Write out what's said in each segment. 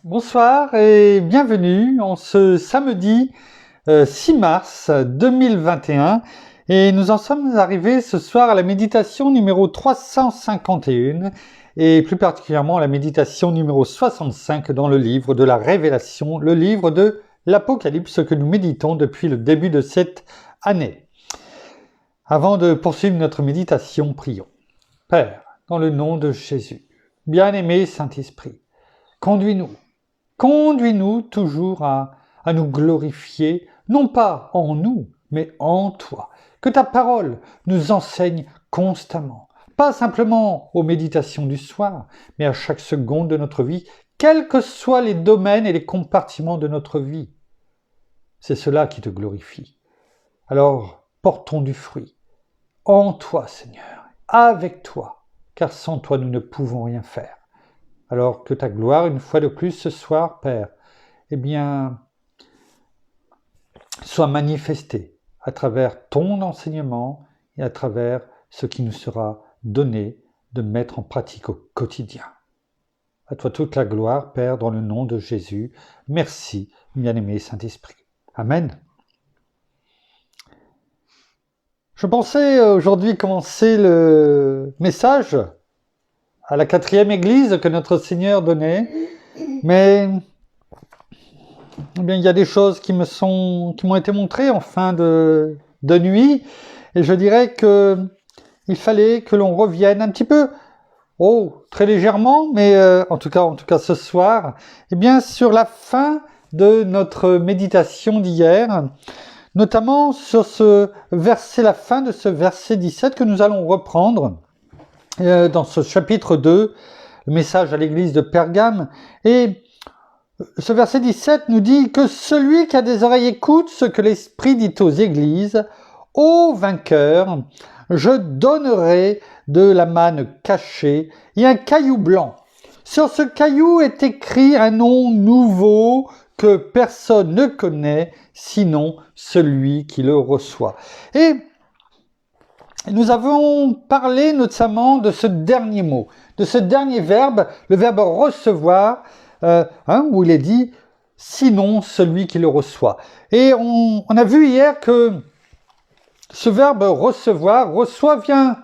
Bonsoir et bienvenue en ce samedi 6 mars 2021 et nous en sommes arrivés ce soir à la méditation numéro 351 et plus particulièrement à la méditation numéro 65 dans le livre de la Révélation, le livre de l'Apocalypse que nous méditons depuis le début de cette année. Avant de poursuivre notre méditation, prions. Père, dans le nom de Jésus, bien-aimé Saint-Esprit, Conduis-nous toujours à nous glorifier, non pas en nous, mais en toi. Que ta parole nous enseigne constamment, pas simplement aux méditations du soir, mais à chaque seconde de notre vie, quels que soient les domaines et les compartiments de notre vie. C'est cela qui te glorifie. Alors, portons du fruit, en toi, Seigneur, avec toi, car sans toi, nous ne pouvons rien faire. Alors que ta gloire, une fois de plus ce soir, Père, soit manifestée à travers ton enseignement et à travers ce qui nous sera donné de mettre en pratique au quotidien. À toi toute la gloire, Père, dans le nom de Jésus. Merci, bien-aimé Saint-Esprit. Amen. Je pensais aujourd'hui commencer le message à la 4e église que notre Seigneur donnait, mais il y a des choses qui m'ont été montrées en fin de nuit, et je dirais qu'il fallait que l'on revienne un petit peu, très légèrement, mais en tout cas ce soir, sur la fin de notre méditation d'hier, notamment sur la fin de ce verset 17 que nous allons reprendre dans ce chapitre 2, le message à l'église de Pergame. Et ce verset 17 nous dit que celui qui a des oreilles écoute ce que l'Esprit dit aux églises. Au vainqueur, je donnerai de la manne cachée et un caillou blanc. Sur ce caillou est écrit un nom nouveau que personne ne connaît, sinon celui qui le reçoit. Et nous avons parlé notamment de ce dernier mot, de ce dernier verbe, le verbe recevoir, où il est dit « sinon celui qui le reçoit ». Et on a vu hier que ce verbe recevoir, reçoit vient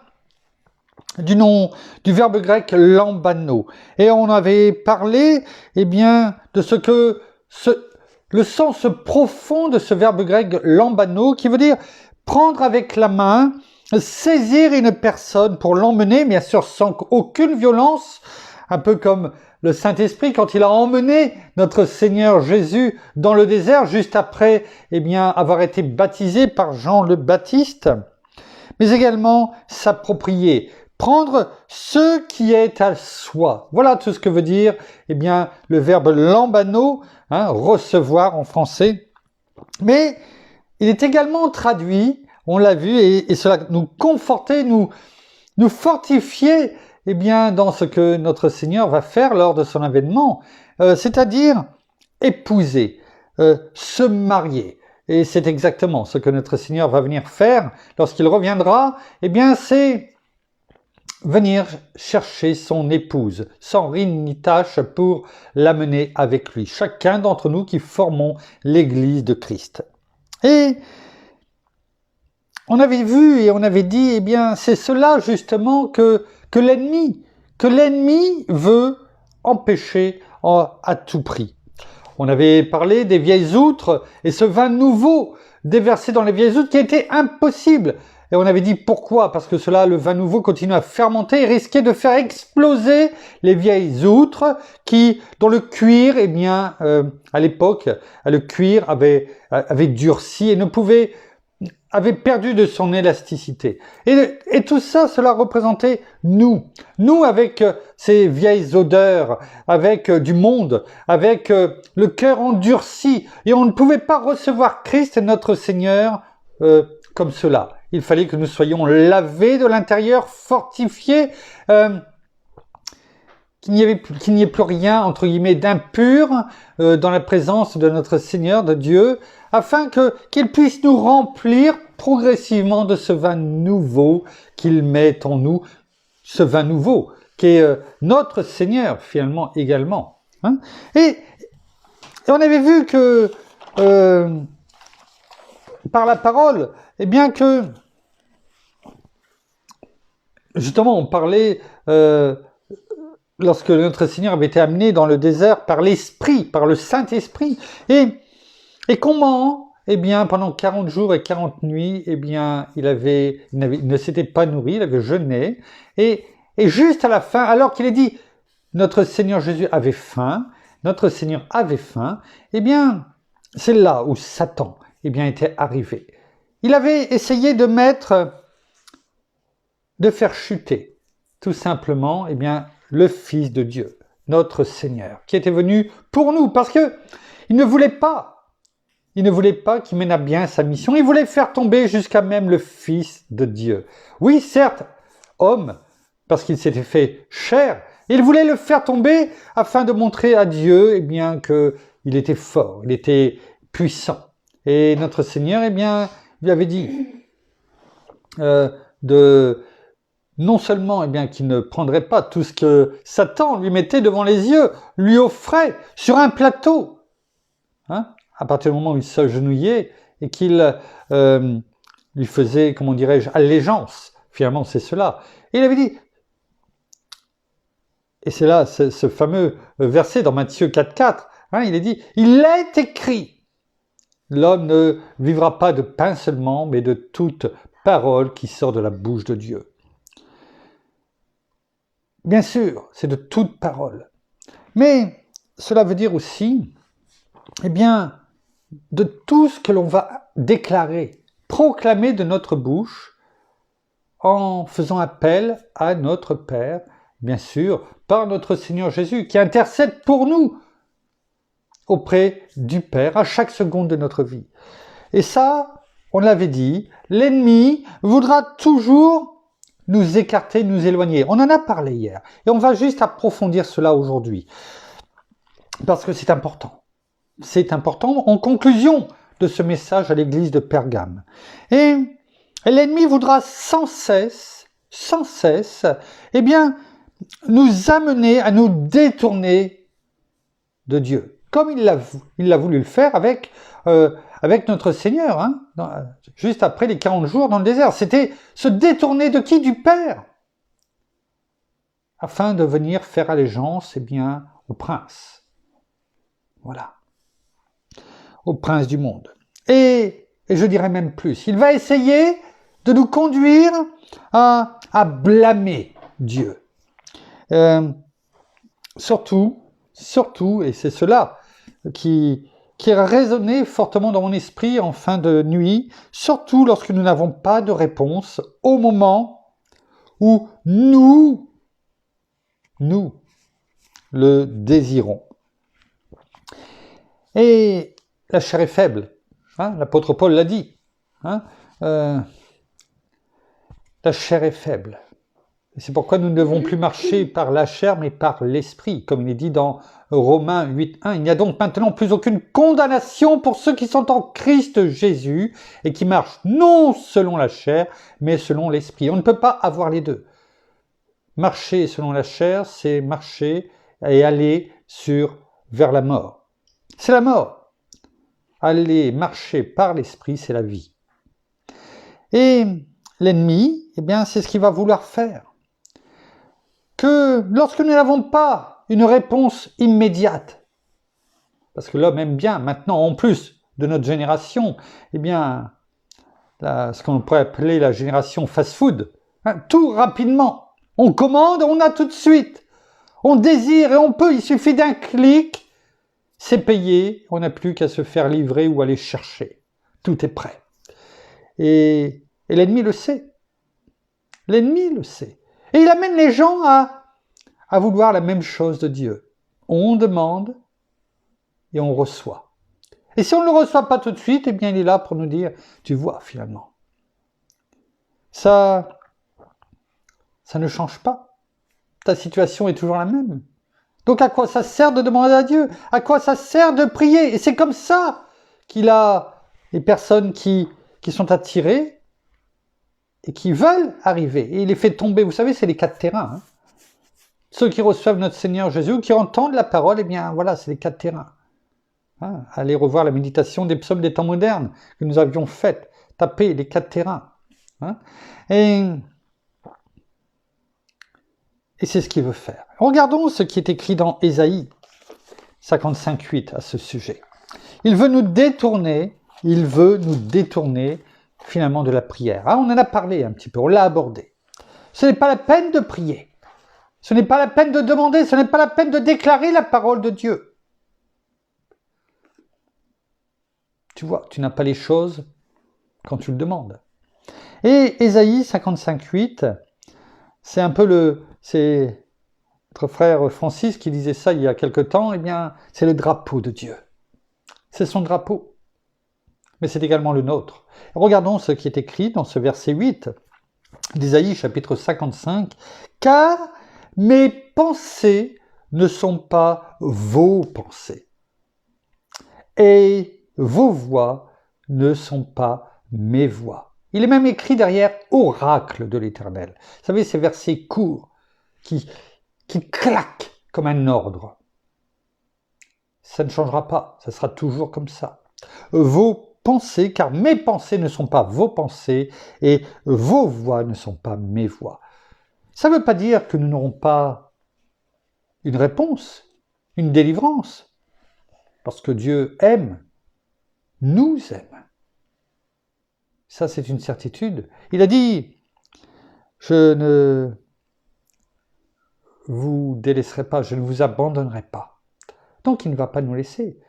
du verbe grec lambano. Et on avait parlé de ce que le sens profond de ce verbe grec lambano, qui veut dire prendre avec la main, saisir une personne pour l'emmener, bien sûr sans aucune violence, un peu comme le Saint-Esprit quand il a emmené notre Seigneur Jésus dans le désert, juste après avoir été baptisé par Jean le Baptiste, mais également s'approprier, prendre ce qui est à soi. Voilà tout ce que veut dire le verbe lambano, recevoir en français. Mais il est également traduit, on l'a vu, et cela nous confortait, nous fortifiait dans ce que notre Seigneur va faire lors de son avènement, c'est-à-dire épouser, se marier. Et c'est exactement ce que notre Seigneur va venir faire lorsqu'il reviendra, c'est venir chercher son épouse, sans rime ni tâche, pour l'amener avec lui. Chacun d'entre nous qui formons l'Église de Christ. Et on avait vu et on avait dit, c'est cela justement que l'ennemi veut empêcher à tout prix. On avait parlé des vieilles outres et ce vin nouveau déversé dans les vieilles outres qui était impossible. Et on avait dit pourquoi ? Parce que le vin nouveau continue à fermenter et risquait de faire exploser les vieilles outres dont le cuir, à l'époque, le cuir avait durci et avait perdu de son élasticité. Et tout ça, cela représentait nous avec ces vieilles odeurs, avec du monde, avec le cœur endurci. Et on ne pouvait pas recevoir Christ, notre Seigneur, comme cela. Il fallait que nous soyons lavés de l'intérieur, fortifiés, qu'il n'y ait plus rien, entre guillemets, d'impur dans la présence de notre Seigneur, de Dieu, afin qu'il puisse nous remplir progressivement de ce vin nouveau qu'il met en nous, ce vin nouveau qui est notre Seigneur finalement également. Hein. Et on avait vu que par la parole, eh bien que justement on parlait lorsque notre Seigneur avait été amené dans le désert par l'Esprit, par le Saint-Esprit. Et comment, eh bien, pendant 40 jours et 40 nuits, eh bien, il ne s'était pas nourri, il avait jeûné. Et juste à la fin, alors qu'il est dit, notre Seigneur Jésus avait faim, eh bien, c'est là où Satan, eh bien, était arrivé. Il avait essayé de faire chuter, tout simplement, eh bien, le Fils de Dieu, notre Seigneur, qui était venu pour nous, parce que il ne voulait pas qu'il mène à bien sa mission, il voulait faire tomber jusqu'à même le Fils de Dieu. Oui, certes, homme, parce qu'il s'était fait chair, il voulait le faire tomber afin de montrer à Dieu, eh bien, qu'il était fort, il était puissant. Et notre Seigneur, eh bien, lui avait dit non seulement eh bien, qu'il ne prendrait pas tout ce que Satan lui mettait devant les yeux, lui offrait sur un plateau, hein, à partir du moment où il s'agenouillait et qu'il lui faisait, comment dirais-je, allégeance. Finalement, c'est cela. Et il avait dit, et c'est là ce fameux verset dans Matthieu 4,4, hein, il est dit, il est écrit, l'homme ne vivra pas de pain seulement, mais de toute parole qui sort de la bouche de Dieu. Bien sûr, c'est de toute parole. Mais cela veut dire aussi, eh bien, de tout ce que l'on va déclarer, proclamer de notre bouche, en faisant appel à notre Père, bien sûr, par notre Seigneur Jésus, qui intercède pour nous auprès du Père à chaque seconde de notre vie. Et ça, on l'avait dit, l'ennemi voudra toujours nous écarter, nous éloigner. On en a parlé hier. Et on va juste approfondir cela aujourd'hui. Parce que c'est important. C'est important en conclusion de ce message à l'église de Pergame. Et l'ennemi voudra sans cesse, eh bien, nous amener à nous détourner de Dieu. Comme il l'a voulu le faire avec notre Seigneur, hein, juste après les 40 jours dans le désert. C'était se détourner de qui? Du Père. Afin de venir faire allégeance, eh bien, au prince. Voilà. Au prince du monde. Et je dirais même plus, il va essayer de nous conduire à blâmer Dieu. Surtout, et c'est cela qui a résonné fortement dans mon esprit en fin de nuit, surtout lorsque nous n'avons pas de réponse au moment où nous le désirons. Et la chair est faible, hein, l'apôtre Paul l'a dit, hein, la chair est faible. Et c'est pourquoi nous ne devons plus marcher par la chair, mais par l'esprit, comme il est dit dans Romains 8.1. Il n'y a donc maintenant plus aucune condamnation pour ceux qui sont en Christ Jésus et qui marchent non selon la chair, mais selon l'esprit. On ne peut pas avoir les deux. Marcher selon la chair, c'est marcher et aller vers la mort. C'est la mort. Aller marcher par l'esprit, c'est la vie. Et l'ennemi, eh bien, c'est ce qu'il va vouloir faire. Que lorsque nous n'avons pas une réponse immédiate, parce que l'homme aime bien maintenant, en plus de notre génération, eh bien, ce qu'on pourrait appeler la génération fast-food, hein, tout rapidement. On commande, on a tout de suite. On désire et on peut, il suffit d'un clic, c'est payé, on n'a plus qu'à se faire livrer ou aller chercher. Tout est prêt. Et l'ennemi le sait. L'ennemi le sait. Et il amène les gens à vouloir la même chose de Dieu. On demande et on reçoit. Et si on ne le reçoit pas tout de suite, eh bien il est là pour nous dire, tu vois finalement, ça ne change pas. Ta situation est toujours la même. Donc à quoi ça sert de demander à Dieu? À quoi ça sert de prier? Et c'est comme ça qu'il a les personnes qui sont attirées et qui veulent arriver. Et il les fait tomber. Vous savez, c'est les 4 terrains. Hein. Ceux qui reçoivent notre Seigneur Jésus, qui entendent la parole, eh bien voilà, c'est les 4 terrains. Hein, allez revoir la méditation des psaumes des temps modernes que nous avions faite. Tapez les 4 terrains. Hein, et c'est ce qu'il veut faire. Regardons ce qui est écrit dans Ésaïe 55:8 à ce sujet. Il veut nous détourner finalement de la prière. Ah, on en a parlé un petit peu, on l'a abordé. Ce n'est pas la peine de prier. Ce n'est pas la peine de demander, ce n'est pas la peine de déclarer la parole de Dieu. Tu vois, tu n'as pas les choses quand tu le demandes. Et Ésaïe 55:8, c'est un peu c'est notre frère Francis qui disait ça il y a quelque temps, eh bien, c'est le drapeau de Dieu. C'est son drapeau. Mais c'est également le nôtre. Regardons ce qui est écrit dans ce verset 8 d'Ésaïe chapitre 55. « Car mes pensées ne sont pas vos pensées, et vos voix ne sont pas mes voix. » Il est même écrit derrière « oracle de l'Éternel ». Vous savez, ces versets courts qui claquent comme un ordre. Ça ne changera pas, ça sera toujours comme ça. Vos pensées, car mes pensées ne sont pas vos pensées, et vos voix ne sont pas mes voix. Ça ne veut pas dire que nous n'aurons pas une réponse, une délivrance, parce que Dieu nous aime. Ça, c'est une certitude. Il a dit, je ne vous délaisserai pas, je ne vous abandonnerai pas. Donc, il ne va pas nous laisser.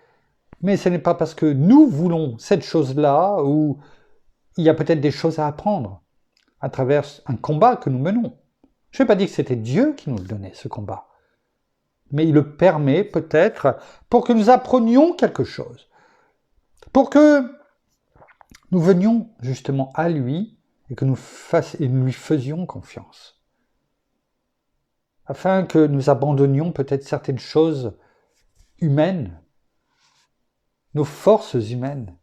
Mais ce n'est pas parce que nous voulons cette chose-là où il y a peut-être des choses à apprendre à travers un combat que nous menons. Je n'ai pas dit que c'était Dieu qui nous le donnait, ce combat. Mais il le permet peut-être pour que nous apprenions quelque chose. Pour que nous venions justement à lui et que nous lui faisions confiance. Afin que nous abandonnions peut-être certaines choses humaines, nos forces humaines,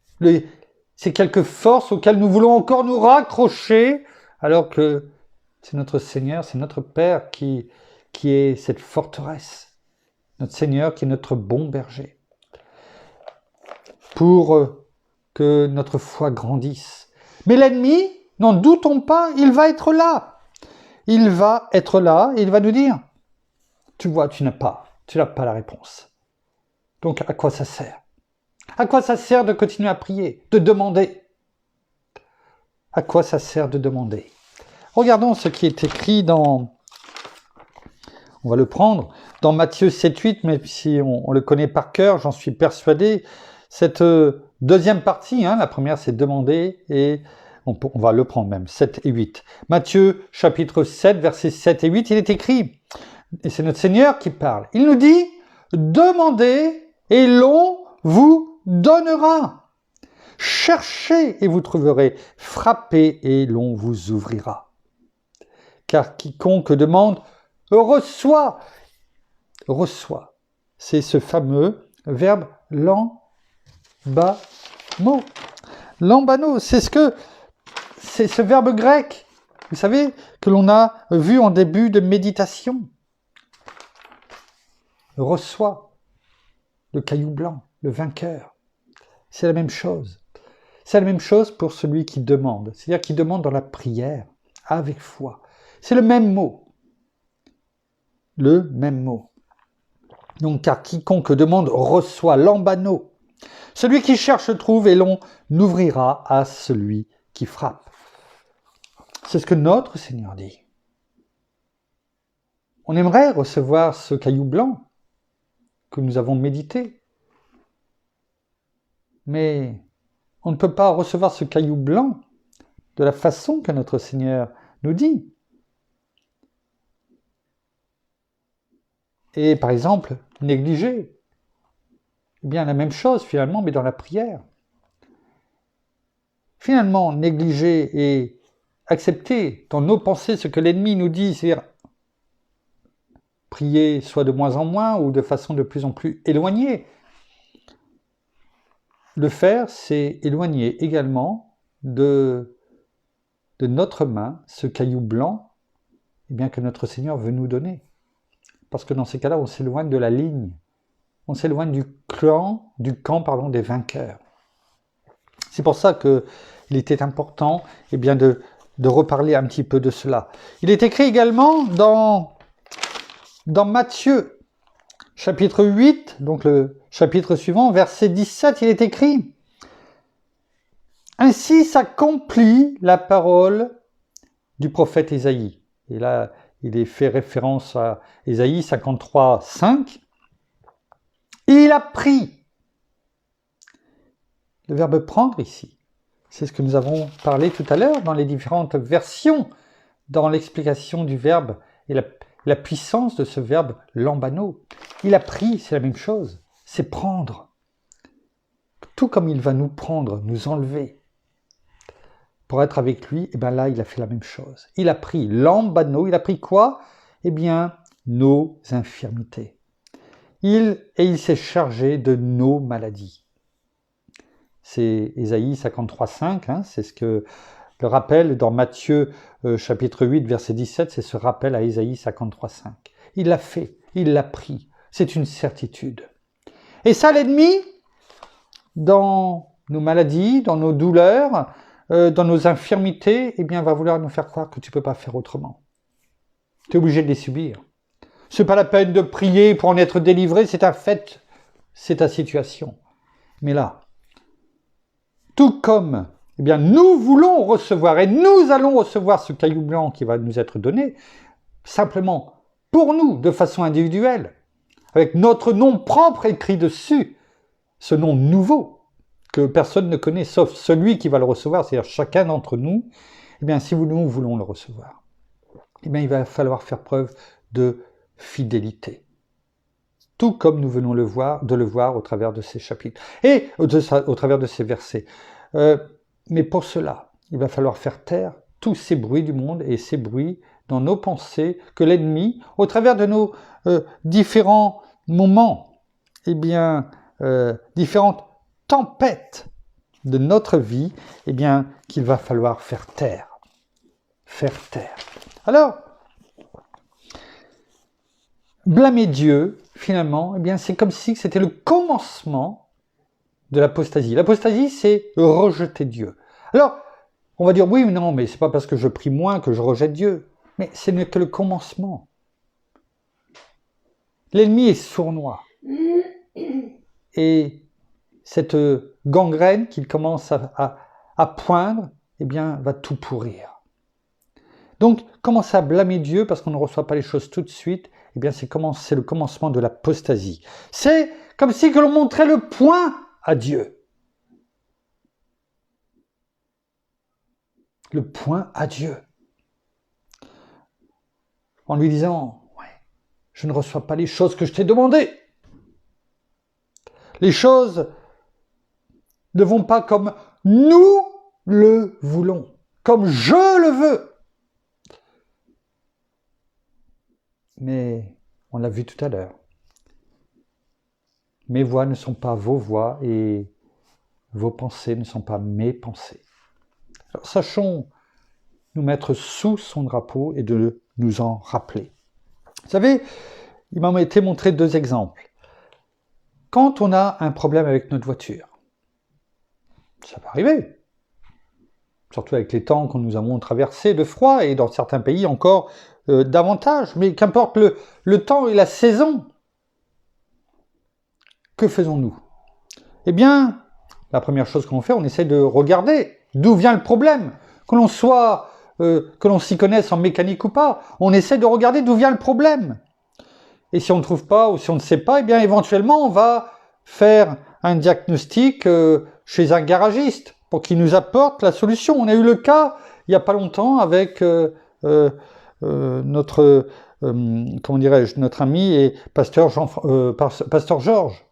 ces quelques forces auxquelles nous voulons encore nous raccrocher, alors que c'est notre Seigneur, c'est notre Père qui est cette forteresse, notre Seigneur qui est notre bon berger, pour que notre foi grandisse. Mais l'ennemi, n'en doutons pas, il va être là. Il va être là et il va nous dire, tu vois, tu n'as pas la réponse. Donc à quoi ça sert ? À quoi ça sert de continuer à prier, de demander ? À quoi ça sert de demander ? Regardons ce qui est écrit on va le prendre, dans Matthieu 7:8, même si on le connaît par cœur, j'en suis persuadé. Cette deuxième partie, la première c'est demander, et on va le prendre même, 7 et 8. Matthieu chapitre 7, versets 7 et 8, il est écrit, et c'est notre Seigneur qui parle, il nous dit, demandez et l'on vous donnera. Cherchez et vous trouverez, frappez et l'on vous ouvrira. Car quiconque demande, reçoit. Reçoit. C'est ce fameux verbe lambano. Lambano, c'est ce verbe grec, vous savez, que l'on a vu en début de méditation. Reçoit. Le caillou blanc, le vainqueur. C'est la même chose. C'est la même chose pour celui qui demande. C'est-à-dire qui demande dans la prière, avec foi. C'est le même mot. Le même mot. Donc, car quiconque demande reçoit, lambano. Celui qui cherche trouve et l'on ouvrira à celui qui frappe. C'est ce que notre Seigneur dit. On aimerait recevoir ce caillou blanc que nous avons médité. Mais on ne peut pas recevoir ce caillou blanc de la façon que notre Seigneur nous dit. Et par exemple, négliger. Eh bien, la même chose finalement, mais dans la prière. Finalement, négliger et accepter dans nos pensées ce que l'ennemi nous dit, c'est-à-dire prier soit de moins en moins ou de façon de plus en plus éloignée. Le faire, c'est éloigner également de notre main ce caillou blanc, eh bien, que notre Seigneur veut nous donner. parce que dans ces cas-là, on s'éloigne de la ligne. On s'éloigne du camp des vainqueurs. C'est pour ça qu'il était important de reparler un petit peu de cela. Il est écrit également dans Matthieu, chapitre 8, donc le chapitre suivant, verset 17, il est écrit « Ainsi s'accomplit la parole du prophète Ésaïe. » Et là, il est fait référence à Ésaïe 53, 5. « Il a pris » le verbe prendre ici. C'est ce que nous avons parlé tout à l'heure dans les différentes versions, dans l'explication du verbe et la puissance de ce verbe lambano. Il a pris, c'est la même chose, c'est prendre. Tout comme il va nous prendre, nous enlever. Pour être avec lui, et bien là, il a fait la même chose. Il a pris lambano, il a pris quoi? Eh bien, nos infirmités. Il s'est chargé de nos maladies. C'est Ésaïe 53, 5, c'est ce que le rappel dans Matthieu chapitre 8, verset 17, c'est ce rappel à Ésaïe 53, 5. Il l'a fait, il l'a pris, c'est une certitude. Et ça, l'ennemi, dans nos maladies, dans nos douleurs, dans nos infirmités, va vouloir nous faire croire que tu ne peux pas faire autrement. Tu es obligé de les subir. Ce n'est pas la peine de prier pour en être délivré, c'est un fait, c'est ta situation. Mais là, tout comme nous voulons recevoir et nous allons recevoir ce caillou blanc qui va nous être donné, simplement pour nous, de façon individuelle, avec notre nom propre écrit dessus, ce nom nouveau que personne ne connaît sauf celui qui va le recevoir, c'est-à-dire chacun d'entre nous, si nous voulons le recevoir, il va falloir faire preuve de fidélité. Tout comme nous venons de le voir au travers de ces chapitres et au travers de ces versets. Mais pour cela, il va falloir faire taire tous ces bruits du monde et ces bruits dans nos pensées que l'ennemi, au travers de nos différents moments, différentes tempêtes de notre vie, qu'il va falloir faire taire. Faire taire. Alors, blâmer Dieu, finalement, c'est comme si c'était le commencement de l'apostasie. L'apostasie, c'est rejeter Dieu. Alors, on va dire, oui, non, mais c'est pas parce que je prie moins que je rejette Dieu. Mais ce n'est que le commencement. L'ennemi est sournois. Et cette gangrène qu'il commence à poindre, va tout pourrir. Donc, commencer à blâmer Dieu parce qu'on ne reçoit pas les choses tout de suite, c'est le commencement de l'apostasie. C'est comme si que l'on montrait le poing à Dieu. Le poing à Dieu. En lui disant, ouais, je ne reçois pas les choses que je t'ai demandées. Les choses ne vont pas comme nous le voulons, comme je le veux. Mais on l'a vu tout à l'heure. Mes voix ne sont pas vos voix et vos pensées ne sont pas mes pensées. Alors, sachons nous mettre sous son drapeau et de nous en rappeler. Vous savez, il m'a été montré 2 exemples. Quand on a un problème avec notre voiture, ça peut arriver, surtout avec les temps que nous avons traversés de froid et dans certains pays encore davantage, mais qu'importe le temps et la saison, que faisons-nous? La première chose qu'on fait, on essaie de regarder d'où vient le problème, que l'on s'y connaisse en mécanique ou pas, on essaie de regarder d'où vient le problème. Et si on ne trouve pas ou si on ne sait pas, éventuellement on va faire un diagnostic chez un garagiste pour qu'il nous apporte la solution. On a eu le cas il n'y a pas longtemps avec notre ami et pasteur Georges,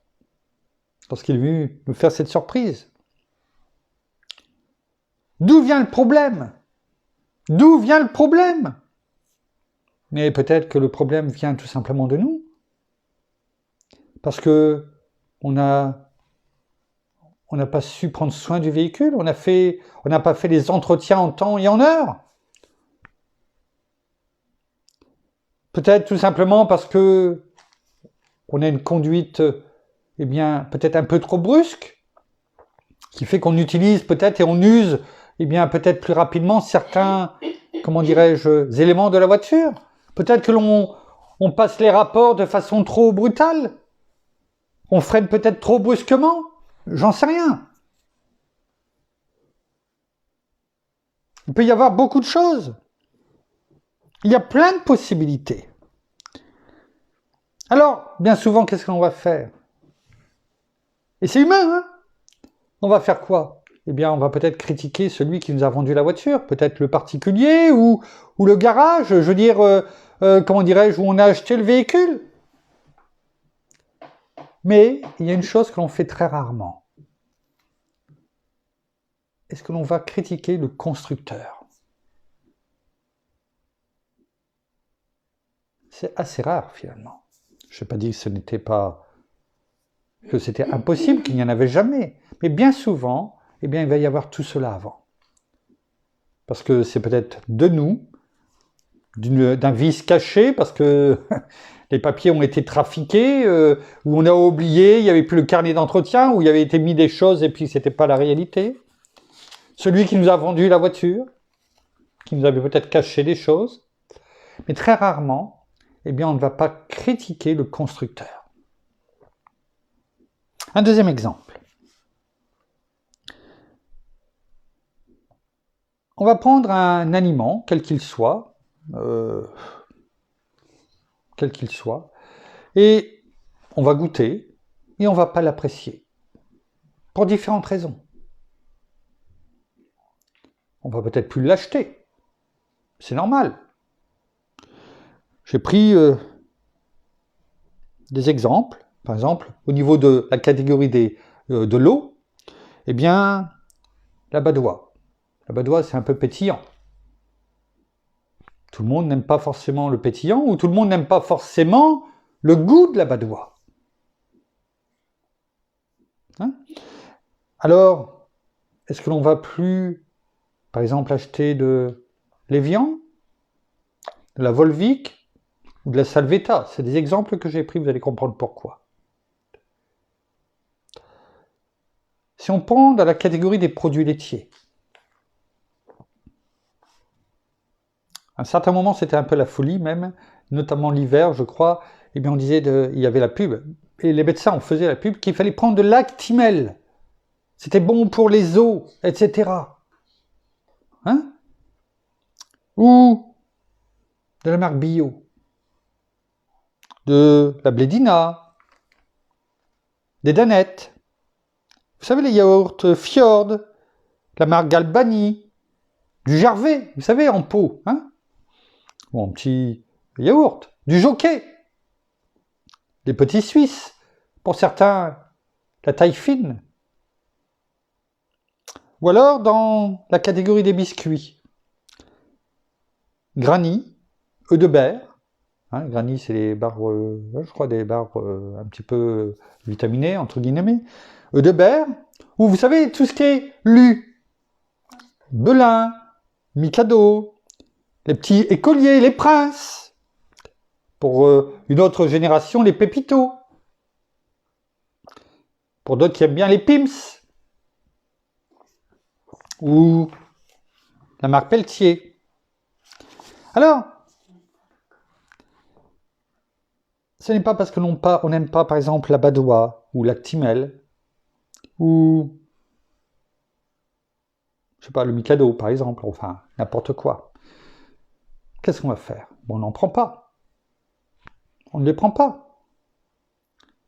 lorsqu'il est venu nous faire cette surprise. D'où vient le problème? D'où vient le problème? Mais peut-être que le problème vient tout simplement de nous. Parce que on n'a pas su prendre soin du véhicule, on n'a pas fait les entretiens en temps et en heure. Peut-être tout simplement parce que on a une conduite, eh bien, peut-être un peu trop brusque, qui fait qu'on utilise peut-être et on use, eh bien, peut-être plus rapidement certains, comment dirais-je, éléments de la voiture. Peut-être que on passe les rapports de façon trop brutale. On freine peut-être trop brusquement. J'en sais rien. Il peut y avoir beaucoup de choses. Il y a plein de possibilités. Alors, bien souvent, qu'est-ce que l'on va faire? Et c'est humain, hein? On va faire quoi? Eh bien, on va peut-être critiquer celui qui nous a vendu la voiture, peut-être le particulier ou le garage, je veux dire, comment dirais-je, où on a acheté le véhicule. Mais il y a une chose que l'on fait très rarement. Est-ce que l'on va critiquer le constructeur? C'est assez rare, finalement. Je ne vais pas dire que c'était impossible, qu'il n'y en avait jamais. Mais bien souvent, eh bien, il va y avoir tout cela avant. Parce que c'est peut-être de nous, d'un vice caché, parce que les papiers ont été trafiqués, où on a oublié, il n'y avait plus le carnet d'entretien, où il y avait été mis des choses et puis ce n'était pas la réalité. Celui qui nous a vendu la voiture, qui nous avait peut-être caché des choses. Mais très rarement, eh bien, on ne va pas critiquer le constructeur. Un deuxième exemple. On va prendre un aliment, quel qu'il soit, et on va goûter, et on ne va pas l'apprécier, pour différentes raisons. On va peut-être plus l'acheter, c'est normal. J'ai pris des exemples, par exemple, au niveau de la catégorie de l'eau, eh bien, la badoie. La badoie, c'est un peu pétillant. Tout le monde n'aime pas forcément le pétillant, ou tout le monde n'aime pas forcément le goût de la badoie. Hein? Alors, est-ce que l'on va plus, par exemple, acheter de l'Evian, de la Volvic, ou de la Salvetta? C'est des exemples que j'ai pris, vous allez comprendre pourquoi. Si on prend dans la catégorie des produits laitiers, à un certain moment, c'était un peu la folie même, notamment l'hiver, je crois, eh bien on disait, il y avait la pub, et les médecins, on faisait la pub, qu'il fallait prendre de l'Actimel. C'était bon pour les os, etc. Hein? Ou de la marque Bio, de la Blédina, des Danettes. Vous savez, les yaourts Fjord, la marque Galbani, du Jarvet, vous savez, en pot, hein? Ou en petit yaourt, du Jockey, des petits Suisses, pour certains, la taille fine. Ou alors, dans la catégorie des biscuits, Granny, Eudebert, hein, Granny, c'est les barres, je crois, des barres un petit peu vitaminées, entre guillemets, Eudebert, ou vous savez, tout ce qui est lu, Belin, Mikado, les petits écoliers, les princes, pour une autre génération, les pépitos, pour d'autres qui aiment bien les Pims, ou la marque Pelletier. Alors, ce n'est pas parce que on n'aime pas, par exemple, la badoie, ou l'Actimel, ou, je sais pas, le Mikado, par exemple, enfin, n'importe quoi. Qu'est-ce qu'on va faire? Bon, on n'en prend pas. On ne les prend pas.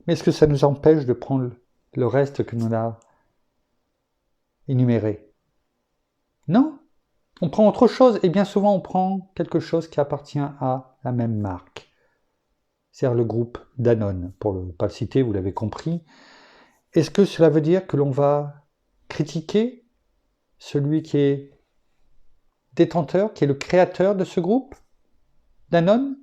Mais est-ce que ça nous empêche de prendre le reste que nous a énuméré? Non. On prend autre chose, et bien souvent on prend quelque chose qui appartient à la même marque. C'est-à-dire le groupe Danone, pour ne pas le citer, vous l'avez compris. Est-ce que cela veut dire que l'on va critiquer celui qui est détenteur, qui est le créateur de ce groupe Danone?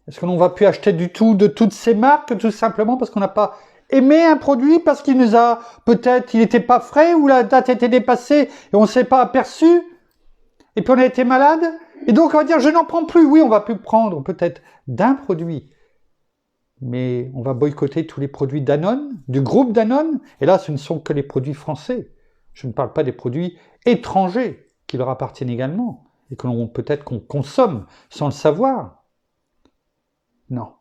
Est-ce que l'on va plus acheter du tout de toutes ces marques, tout simplement parce qu'on n'a pas aimé un produit, parce qu'il nous a, peut-être, il n'était pas frais, ou la date était dépassée, et on ne s'est pas aperçu, et puis on a été malade, Et donc on va dire, je n'en prends plus. Oui, on va plus prendre peut-être d'un produit, mais on va boycotter tous les produits Danone, du groupe Danone. Et là, ce ne sont que les produits français. Je ne parle pas des produits étrangers qui leur appartiennent également et que l'on peut-être qu'on consomme sans le savoir. Non.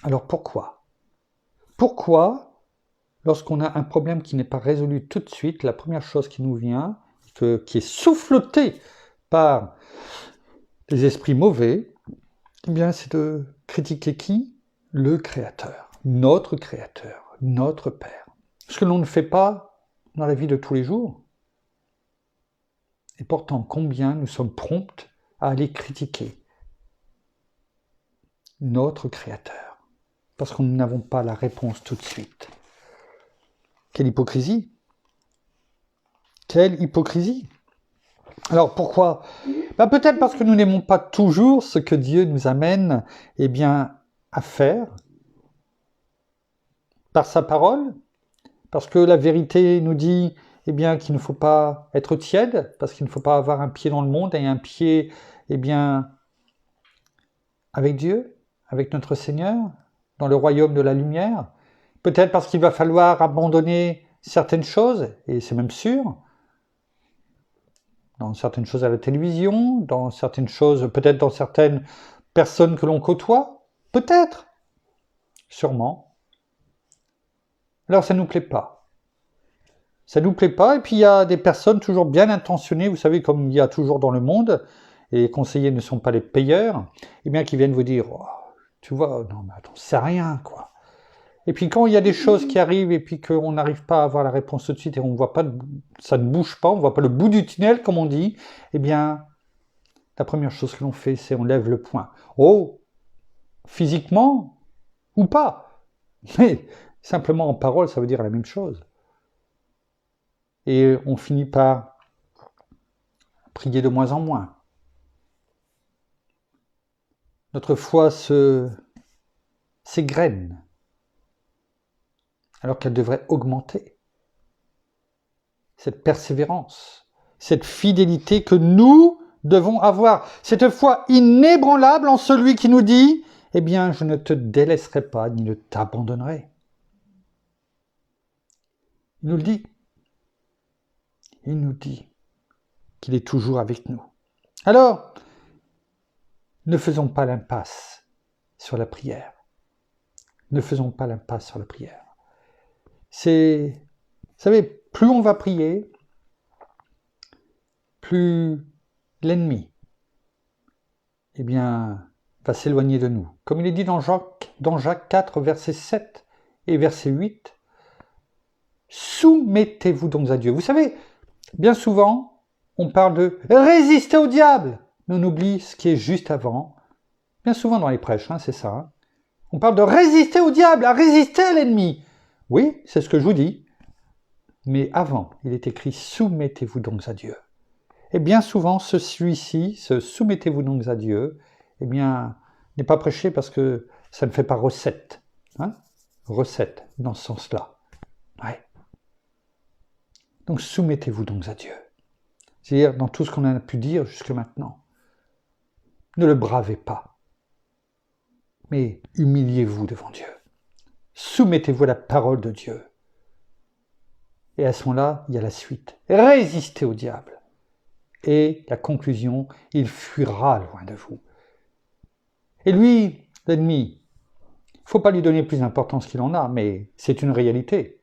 Alors pourquoi? Pourquoi, lorsqu'on a un problème qui n'est pas résolu tout de suite, la première chose qui nous vient, qui est soufflotée par les esprits mauvais, eh bien, c'est de critiquer qui? Le Créateur, notre Père. Ce que l'on ne fait pas dans la vie de tous les jours. Et pourtant, combien nous sommes prompts à aller critiquer notre Créateur, parce que nous n'avons pas la réponse tout de suite. Quelle hypocrisie! Quelle hypocrisie! Alors pourquoi? Peut-être parce que nous n'aimons pas toujours ce que Dieu nous amène à faire par sa parole, parce que la vérité nous dit qu'il ne faut pas être tiède, parce qu'il ne faut pas avoir un pied dans le monde et un pied avec Dieu, avec notre Seigneur, dans le royaume de la lumière. Peut-être parce qu'il va falloir abandonner certaines choses, et c'est même sûr, dans certaines choses à la télévision, dans certaines choses, peut-être dans certaines personnes que l'on côtoie, peut-être, sûrement. Alors ça ne nous plaît pas. Ça ne nous plaît pas, et puis il y a des personnes toujours bien intentionnées, vous savez, comme il y a toujours dans le monde, et les conseillers ne sont pas les payeurs, qui viennent vous dire, oh, tu vois, non mais attends, c'est rien, quoi. Et puis quand il y a des choses qui arrivent et puis qu'on n'arrive pas à avoir la réponse tout de suite et on voit pas, ça ne bouge pas, on voit pas le bout du tunnel comme on dit, la première chose que l'on fait, c'est on lève le poing. Oh, physiquement ou pas, mais simplement en parole, ça veut dire la même chose. Et on finit par prier de moins en moins. Notre foi s'égrène, alors qu'elle devrait augmenter. Cette persévérance, cette fidélité que nous devons avoir, cette foi inébranlable en celui qui nous dit « je ne te délaisserai pas, ni ne t'abandonnerai ». Il nous le dit. Il nous dit qu'il est toujours avec nous. Alors, ne faisons pas l'impasse sur la prière. Ne faisons pas l'impasse sur la prière. Vous savez, plus on va prier, plus l'ennemi, va s'éloigner de nous. Comme il est dit dans Jacques 4, versets 7 et verset 8, soumettez-vous donc à Dieu. Vous savez, bien souvent, on parle de résister au diable, mais on oublie ce qui est juste avant. Bien souvent dans les prêches, c'est ça. On parle de résister au diable, à résister à l'ennemi. Oui, c'est ce que je vous dis. Mais avant, il est écrit « Soumettez-vous donc à Dieu ». Et bien souvent, celui-ci, ce « Soumettez-vous donc à Dieu », n'est pas prêché parce que ça ne fait pas recette. Recette, dans ce sens-là. Ouais. Donc, soumettez-vous donc à Dieu. C'est-à-dire, dans tout ce qu'on a pu dire jusque maintenant, ne le bravez pas, mais humiliez-vous devant Dieu. Soumettez-vous à la parole de Dieu. Et à ce moment-là, il y a la suite. Résistez au diable. Et la conclusion, il fuira loin de vous. Et lui, l'ennemi, il ne faut pas lui donner plus d'importance qu'il en a, mais c'est une réalité.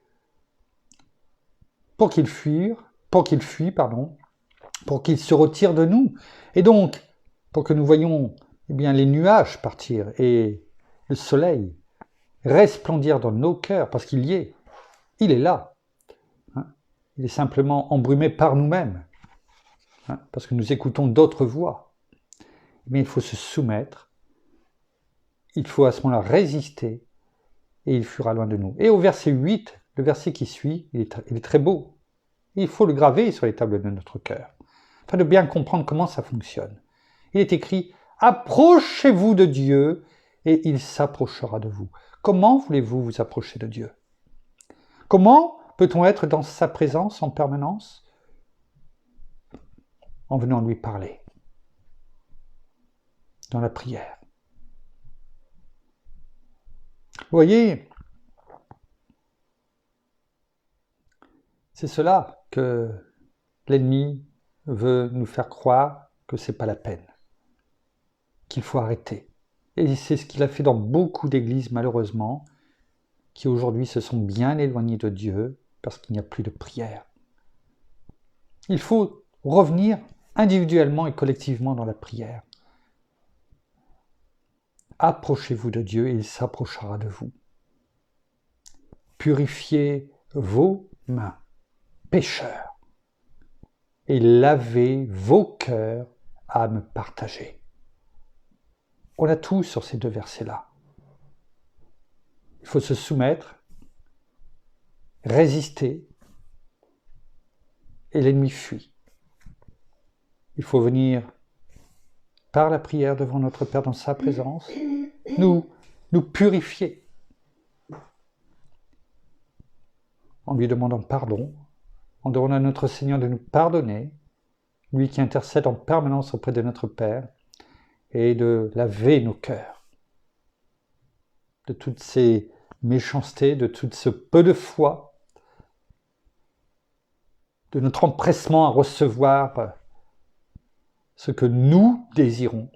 Pour qu'il fuit, pour qu'il se retire de nous. Et donc, pour que nous voyions les nuages partir et le soleil resplendir dans nos cœurs, parce qu'il y est. Il est là. Il est simplement embrumé par nous-mêmes, parce que nous écoutons d'autres voix. Mais il faut se soumettre, il faut à ce moment-là résister, et il fuira loin de nous. Et au verset 8, le verset qui suit, il est très beau. Il faut le graver sur les tables de notre cœur, afin de bien comprendre comment ça fonctionne. Il est écrit « Approchez-vous de Dieu, et il s'approchera de vous ». Comment voulez-vous vous approcher de Dieu? Comment peut-on être dans sa présence en permanence? En venant lui parler. dans la prière. Vous voyez, c'est cela que l'ennemi veut nous faire croire que ce n'est pas la peine, qu'il faut arrêter. Et c'est ce qu'il a fait dans beaucoup d'églises, malheureusement, qui aujourd'hui se sont bien éloignées de Dieu parce qu'il n'y a plus de prière. Il faut revenir individuellement et collectivement dans la prière. Approchez-vous de Dieu et il s'approchera de vous. Purifiez vos mains, pécheurs, et lavez vos cœurs, âmes partagées. On a tout sur ces deux versets-là. Il faut se soumettre, résister, et l'ennemi fuit. Il faut venir par la prière devant notre Père dans sa présence, nous purifier en lui demandant pardon, en demandant à notre Seigneur de nous pardonner, lui qui intercède en permanence auprès de notre Père, et de laver nos cœurs de toutes ces méchancetés, de tout ce peu de foi, de notre empressement à recevoir ce que nous désirons,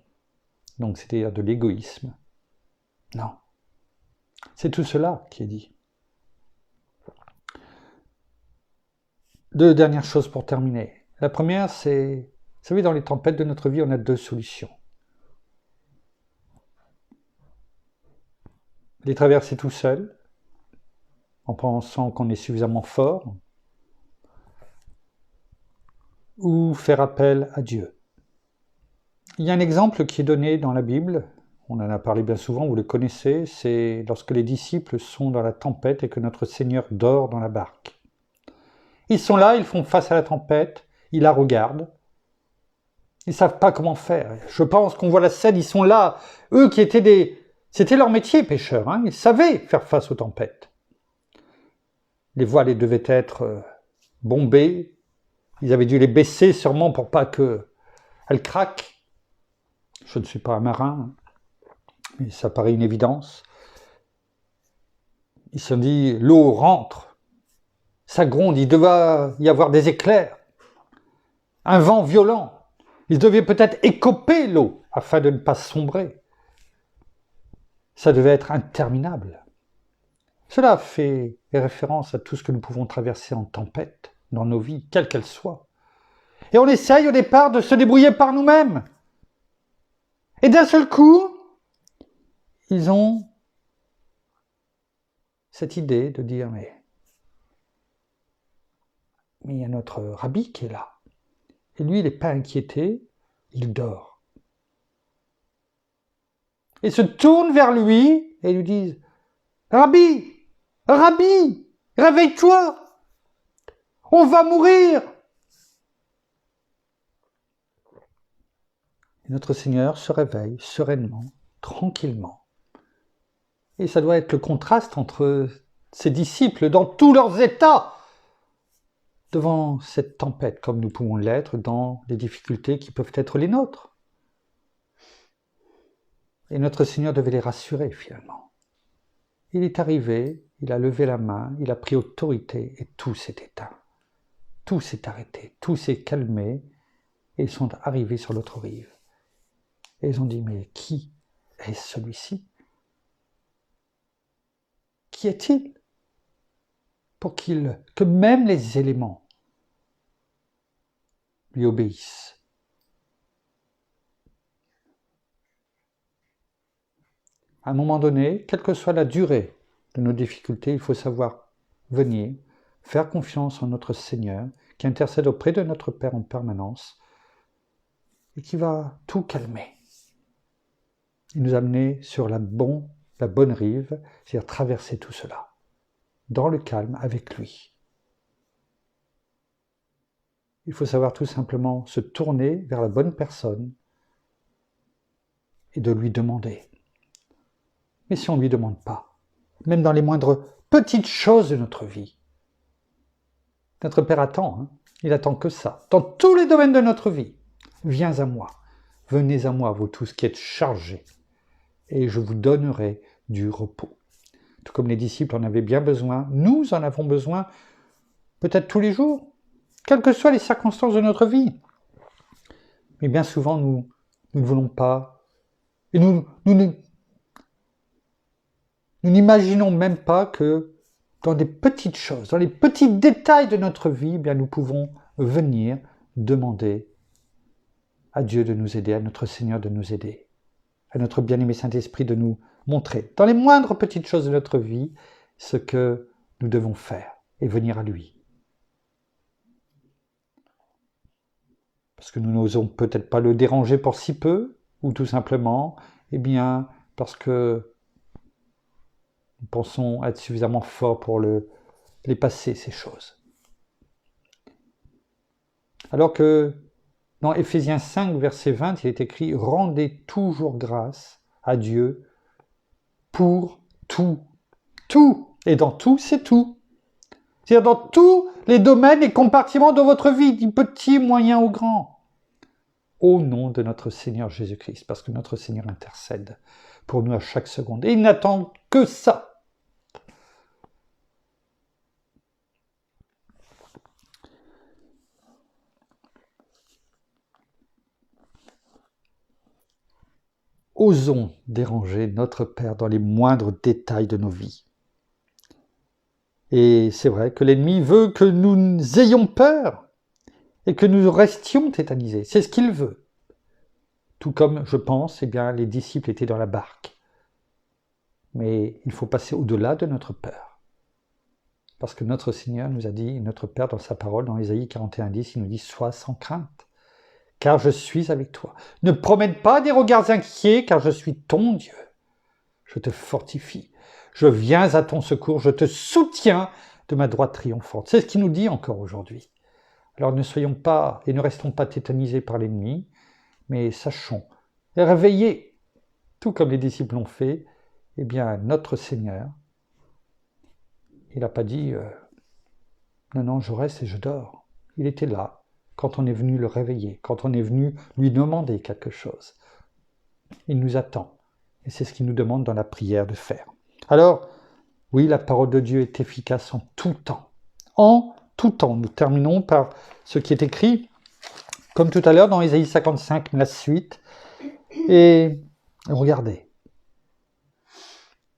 donc c'est-à-dire de l'égoïsme. Non, c'est tout cela qui est dit. Deux dernières choses pour terminer. La première, c'est, vous savez, dans les tempêtes de notre vie, on a deux solutions. Les traverser tout seul, en pensant qu'on est suffisamment fort, ou faire appel à Dieu. Il y a un exemple qui est donné dans la Bible, on en a parlé bien souvent, vous le connaissez, c'est lorsque les disciples sont dans la tempête et que notre Seigneur dort dans la barque. Ils sont là, ils font face à la tempête, ils la regardent, ils ne savent pas comment faire. Je pense qu'on voit la scène, ils sont là, eux qui étaient c'était leur métier, pêcheurs, hein, ils savaient faire face aux tempêtes. Les voiles devaient être bombées, ils avaient dû les baisser sûrement pour pas qu'elles craquent. Je ne suis pas un marin, mais ça paraît une évidence. Ils se sont dit, l'eau rentre, ça gronde, il devait y avoir des éclairs, un vent violent. Ils devaient peut-être écoper l'eau afin de ne pas sombrer. Ça devait être interminable. Cela fait référence à tout ce que nous pouvons traverser en tempête dans nos vies, quelles qu'elles soient. Et on essaye au départ de se débrouiller par nous-mêmes. Et d'un seul coup, ils ont cette idée de dire, mais il y a notre rabbi qui est là. Et lui, il n'est pas inquiété, il dort. Et se tournent vers lui et lui disent, Rabbi, Rabbi, réveille-toi, on va mourir. Et notre Seigneur se réveille sereinement, tranquillement. Et ça doit être le contraste entre ses disciples dans tous leurs états devant cette tempête, comme nous pouvons l'être dans les difficultés qui peuvent être les nôtres. Et notre Seigneur devait les rassurer finalement. Il est arrivé, il a levé la main, il a pris autorité et tout s'est éteint. Tout s'est arrêté, tout s'est calmé et ils sont arrivés sur l'autre rive. Et ils ont dit, mais qui est celui-ci? Qui est-il? Pour que même les éléments lui obéissent. À un moment donné, quelle que soit la durée de nos difficultés, il faut savoir venir, faire confiance en notre Seigneur, qui intercède auprès de notre Père en permanence, et qui va tout calmer, et nous amener sur la bonne rive, c'est-à-dire traverser tout cela, dans le calme avec lui. Il faut savoir tout simplement se tourner vers la bonne personne et de lui demander. Mais si on ne lui demande pas, même dans les moindres petites choses de notre vie, notre Père attend, il attend que ça. Dans tous les domaines de notre vie, viens à moi, venez à moi, vous tous qui êtes chargés, et je vous donnerai du repos. Tout comme les disciples en avaient bien besoin, nous en avons besoin peut-être tous les jours, quelles que soient les circonstances de notre vie. Mais bien souvent, nous ne voulons pas, et nous n'imaginons même pas que dans des petites choses, dans les petits détails de notre vie, eh bien, nous pouvons venir demander à Dieu de nous aider, à notre Seigneur de nous aider, à notre bien-aimé Saint-Esprit de nous montrer, dans les moindres petites choses de notre vie, ce que nous devons faire et venir à lui. Parce que nous n'osons peut-être pas le déranger pour si peu, ou tout simplement, eh bien, parce que nous pensons être suffisamment forts pour les passer, ces choses. Alors que dans Éphésiens 5, verset 20, il est écrit « Rendez toujours grâce à Dieu pour tout. » Tout. Et dans tout, c'est tout. C'est-à-dire dans tous les domaines et compartiments de votre vie, du petit, moyen au grand. Au nom de notre Seigneur Jésus-Christ, parce que notre Seigneur intercède pour nous à chaque seconde. Et il n'attend que ça. Osons déranger notre Père dans les moindres détails de nos vies. Et c'est vrai que l'ennemi veut que nous ayons peur et que nous restions tétanisés. C'est ce qu'il veut. Tout comme, je pense, eh bien, les disciples étaient dans la barque. Mais il faut passer au-delà de notre peur. Parce que notre Seigneur nous a dit, notre Père dans sa parole, dans Ésaïe 41:10, il nous dit « Sois sans crainte, car je suis avec toi. Ne promène pas des regards inquiets, car je suis ton Dieu. Je te fortifie. Je viens à ton secours. Je te soutiens de ma droite triomphante. » C'est ce qu'il nous dit encore aujourd'hui. Alors ne soyons pas et ne restons pas tétanisés par l'ennemi, mais sachons et réveillés, tout comme les disciples l'ont fait, eh bien notre Seigneur, il n'a pas dit non, je reste et je dors. Il était là quand on est venu le réveiller, quand on est venu lui demander quelque chose. Il nous attend. Et c'est ce qu'il nous demande dans la prière de faire. Alors, oui, la parole de Dieu est efficace en tout temps. En tout temps. Nous terminons par ce qui est écrit, comme tout à l'heure dans Ésaïe 55, la suite. Et regardez.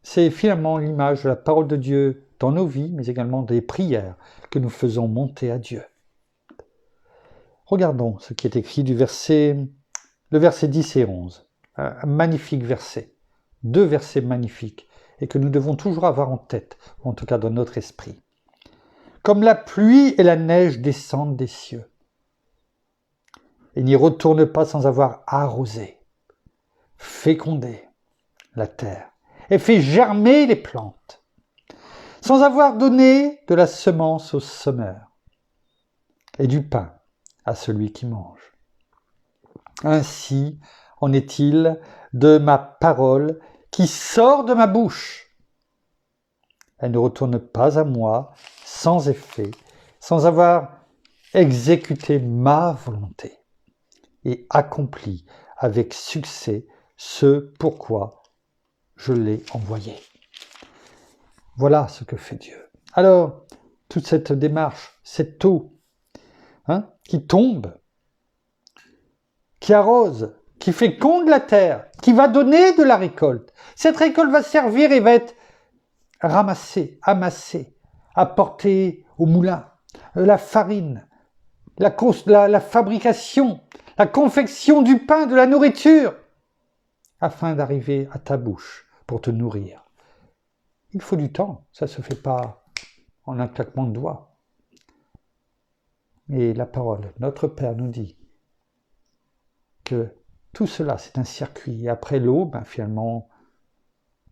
C'est finalement l'image de la parole de Dieu dans nos vies, mais également des prières que nous faisons monter à Dieu. Regardons ce qui est écrit le verset 10 et 11. Un magnifique verset. 2 versets magnifiques et que nous devons toujours avoir en tête, ou en tout cas dans notre esprit. Comme la pluie et la neige descendent des cieux et n'y retournent pas sans avoir arrosé, fécondé la terre et fait germer les plantes, sans avoir donné de la semence au semeur et du pain à celui qui mange. Ainsi en est-il de ma parole qui sort de ma bouche. Elle ne retourne pas à moi sans effet, sans avoir exécuté ma volonté et accompli avec succès ce pourquoi je l'ai envoyé. Voilà ce que fait Dieu. Alors, toute cette démarche, cette eau qui tombe, qui arrose, qui féconde la terre, qui va donner de la récolte. Cette récolte va servir et va être ramassée, amassée, apportée au moulin. La farine, la fabrication, la confection du pain, de la nourriture, afin d'arriver à ta bouche pour te nourrir. Il faut du temps, ça ne se fait pas en un claquement de doigts. Et la parole, notre Père nous dit que tout cela, c'est un circuit. Et après l'eau, finalement,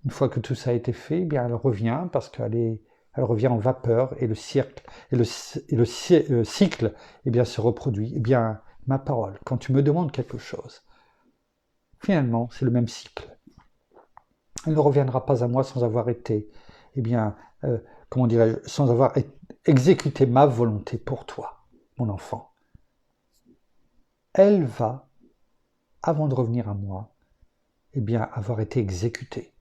une fois que tout ça a été fait, elle revient parce qu'elle revient en vapeur et le cycle se reproduit. Ma parole, quand tu me demandes quelque chose, finalement, c'est le même cycle. Elle ne reviendra pas à moi sans avoir été, sans avoir exécuté ma volonté pour toi, mon enfant. Elle va avant de revenir à moi, eh bien, avoir été exécuté.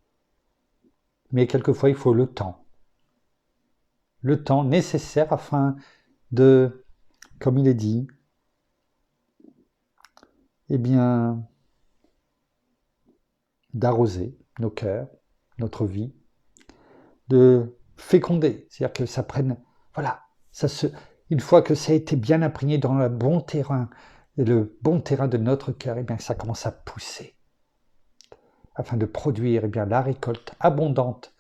Mais quelquefois, il faut le temps nécessaire afin de, comme il est dit, eh bien, d'arroser nos cœurs, notre vie, de féconder, c'est-à-dire que ça prenne, voilà, une fois que ça a été bien imprégné dans le bon terrain de notre cœur, eh bien, ça commence à pousser, afin de produire, eh bien, la récolte abondante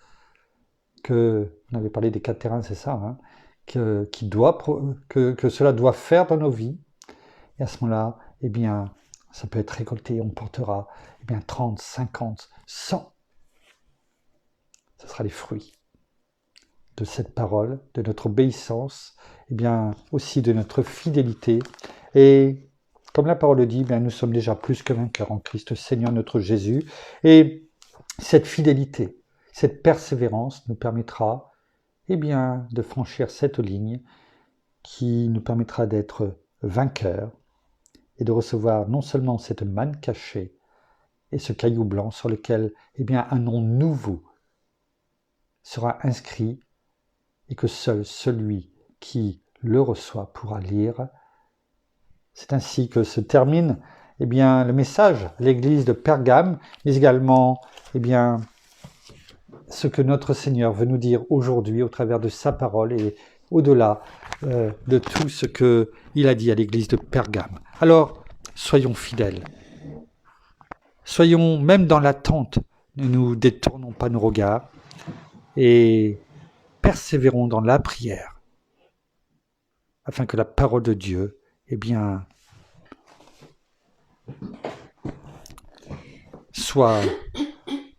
on avait parlé des 4 terrains, c'est ça, hein, que cela doit faire dans nos vies. Et à ce moment-là, eh bien, ça peut être récolté, on portera, eh bien, 30, 50, 100. Ce sera les fruits de cette parole, de notre obéissance, eh bien, aussi de notre fidélité. Et comme la parole le dit, eh bien, nous sommes déjà plus que vainqueurs en Christ Seigneur notre Jésus. Et cette fidélité, cette persévérance nous permettra, eh bien, de franchir cette ligne qui nous permettra d'être vainqueurs et de recevoir non seulement cette manne cachée et ce caillou blanc sur lequel, eh bien, un nom nouveau sera inscrit et que seul celui qui le reçoit pourra lire. C'est ainsi que se termine, eh bien, le message à l'église de Pergame, mais également, eh bien, ce que notre Seigneur veut nous dire aujourd'hui au travers de sa parole et au-delà de tout ce qu'il a dit à l'église de Pergame. Alors, soyons fidèles. Soyons même dans l'attente, ne nous détournons pas nos regards et persévérons dans la prière afin que la parole de Dieu, eh bien, soit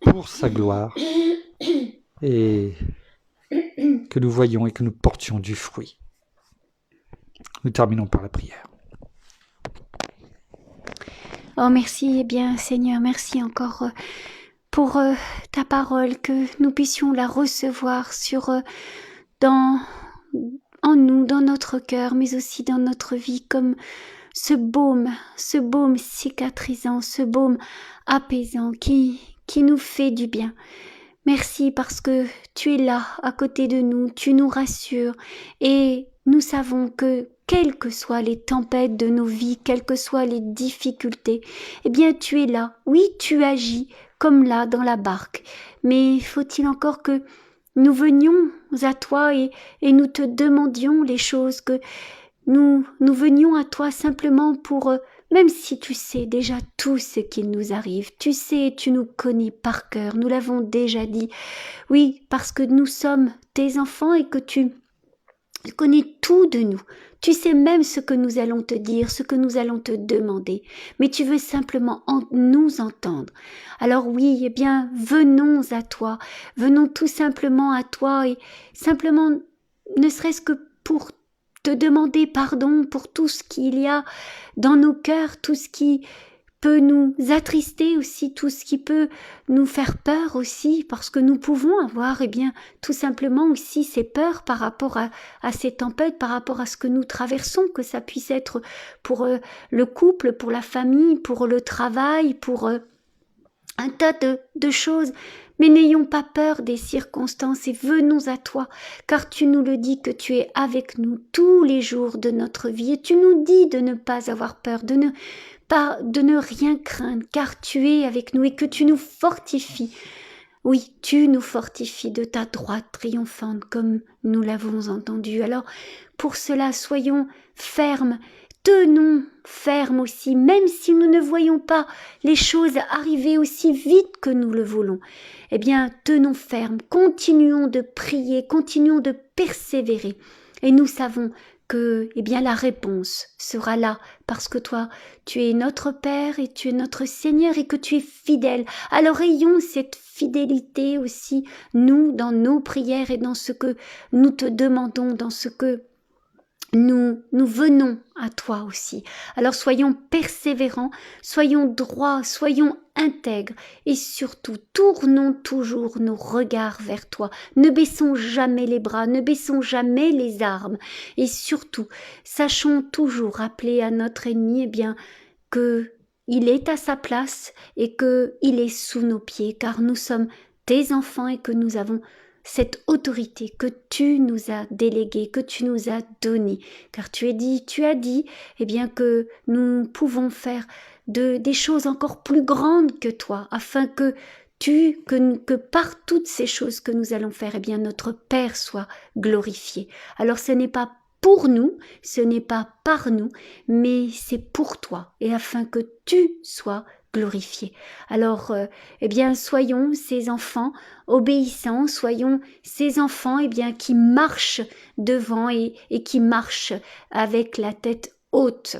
pour sa gloire et que nous voyions et que nous portions du fruit. Nous terminons par la prière. Oh merci, eh bien Seigneur, merci encore pour ta parole, que nous puissions la recevoir en nous, dans notre cœur, mais aussi dans notre vie, comme ce baume cicatrisant, ce baume apaisant qui nous fait du bien. Merci parce que tu es là, à côté de nous, tu nous rassures et nous savons que quelles que soient les tempêtes de nos vies, quelles que soient les difficultés, eh bien tu es là. Oui, tu agis comme là dans la barque. Mais faut-il encore que nous venions à toi et nous te demandions les choses, que nous venions à toi simplement pour, même si tu sais déjà tout ce qu'il nous arrive, tu sais, tu nous connais par cœur, nous l'avons déjà dit. Oui, parce que nous sommes tes enfants et que tu connais tout de nous. Tu sais même ce que nous allons te dire, ce que nous allons te demander. Mais tu veux simplement nous entendre. Alors oui, eh bien, venons à toi. Venons tout simplement à toi et simplement, ne serait-ce que pour te demander pardon pour tout ce qu'il y a dans nos cœurs, tout ce qui peut nous attrister aussi, tout ce qui peut nous faire peur aussi, parce que nous pouvons avoir, eh bien, tout simplement aussi ces peurs par rapport à ces tempêtes, par rapport à ce que nous traversons, que ça puisse être pour le couple, pour la famille, pour le travail, pour un tas de choses. Mais n'ayons pas peur des circonstances et venons à toi, car tu nous le dis que tu es avec nous tous les jours de notre vie et tu nous dis de ne pas avoir peur, de ne rien craindre, car tu es avec nous et que tu nous fortifies. Oui, tu nous fortifies de ta droite triomphante comme nous l'avons entendu. Alors, pour cela, soyons fermes, tenons fermes aussi, même si nous ne voyons pas les choses arriver aussi vite que nous le voulons. Eh bien, tenons fermes, continuons de prier, continuons de persévérer. Et nous savons que, eh bien, la réponse sera là, parce que toi, tu es notre Père et tu es notre Seigneur et que tu es fidèle. Alors ayons cette fidélité aussi, nous, dans nos prières et dans ce que nous te demandons, dans ce que nous venons à toi aussi. Alors soyons persévérants, soyons droits, soyons intègres et surtout tournons toujours nos regards vers toi. Ne baissons jamais les bras, ne baissons jamais les armes et surtout sachons toujours rappeler à notre ennemi, eh bien, que il est à sa place et qu'il est sous nos pieds, car nous sommes tes enfants et que nous avons cette autorité que tu nous as déléguée, que tu nous as donnée, car tu as dit, eh bien, que nous pouvons faire des choses encore plus grandes que toi, afin que que par toutes ces choses que nous allons faire, eh bien, notre Père soit glorifié. Alors, ce n'est pas pour nous, ce n'est pas par nous, mais c'est pour toi, et afin que tu sois glorifié. Alors, eh bien, soyons ces enfants obéissants, soyons ces enfants, eh bien, qui marchent devant et qui marchent avec la tête haute.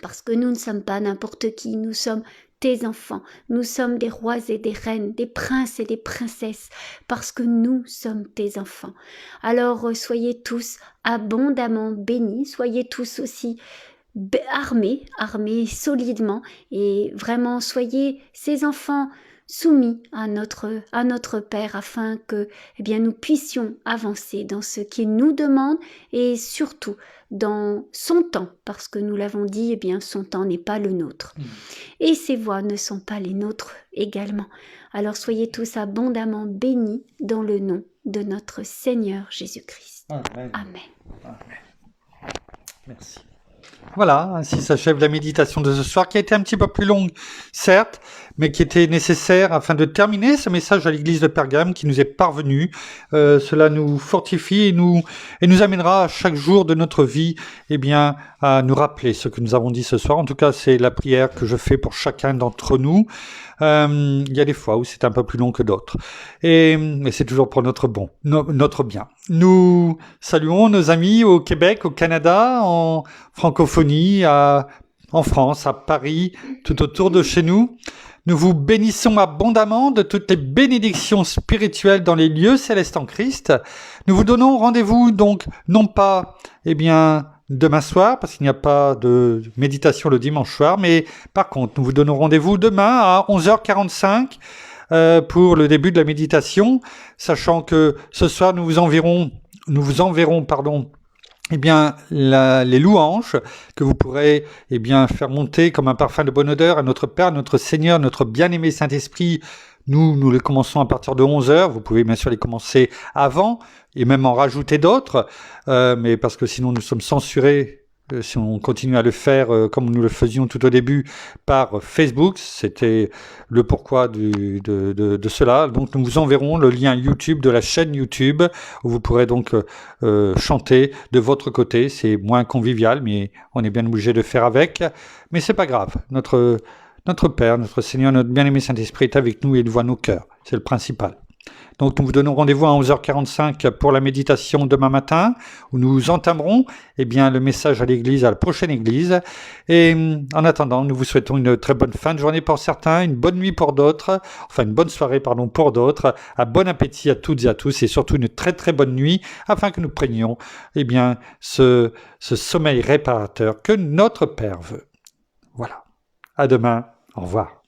Parce que nous ne sommes pas n'importe qui, nous sommes tes enfants, nous sommes des rois et des reines, des princes et des princesses, parce que nous sommes tes enfants. Alors soyez tous abondamment bénis, soyez tous aussi armés solidement, et vraiment soyez ces enfants soumis à notre Père, afin que eh bien, nous puissions avancer dans ce qu'il nous demande, et surtout dans son temps, parce que nous l'avons dit, eh bien, son temps n'est pas le nôtre. Et ses voies ne sont pas les nôtres également. Alors soyez tous abondamment bénis dans le nom de notre Seigneur Jésus-Christ. Amen. Amen. Amen. Merci. Voilà, ainsi s'achève la méditation de ce soir, qui a été un petit peu plus longue, certes, mais qui était nécessaire afin de terminer ce message à l'église de Pergame qui nous est parvenu. Cela nous fortifie et nous amènera à chaque jour de notre vie, eh bien, à nous rappeler ce que nous avons dit ce soir. En tout cas, c'est la prière que je fais pour chacun d'entre nous. Il y a des fois où c'est un peu plus long que d'autres. Mais c'est toujours pour notre bien. Nous saluons nos amis au Québec, au Canada, en francophonie, en France, à Paris, tout autour de chez nous. Nous vous bénissons abondamment de toutes les bénédictions spirituelles dans les lieux célestes en Christ. Nous vous donnons rendez-vous donc, non pas, eh bien, demain soir, parce qu'il n'y a pas de méditation le dimanche soir, mais par contre, nous vous donnons rendez-vous demain à 11h45 pour le début de la méditation, sachant que ce soir, nous vous enverrons, eh bien, les louanges que vous pourrez, eh bien, faire monter comme un parfum de bonne odeur à notre Père, notre Seigneur, notre bien-aimé Saint-Esprit. Nous les commençons à partir de 11h. Vous pouvez bien sûr les commencer avant et même en rajouter d'autres, mais parce que sinon nous sommes censurés si on continue à le faire comme nous le faisions tout au début par Facebook. C'était le pourquoi de cela. Donc nous vous enverrons le lien YouTube de la chaîne YouTube où vous pourrez donc chanter de votre côté. C'est moins convivial, mais on est bien obligé de faire avec. Mais c'est pas grave. Notre Père, notre Seigneur, notre bien-aimé Saint-Esprit est avec nous et il voit nos cœurs. C'est le principal. Donc nous vous donnons rendez-vous à 11h45 pour la méditation demain matin, où nous entamerons eh bien, le message à l'église, à la prochaine église. Et en attendant, nous vous souhaitons une très bonne fin de journée pour certains, une bonne nuit pour d'autres, enfin une bonne soirée pour d'autres, un bon appétit à toutes et à tous, et surtout une très très bonne nuit, afin que nous prenions eh bien, ce sommeil réparateur que notre Père veut. Voilà. À demain. Au revoir.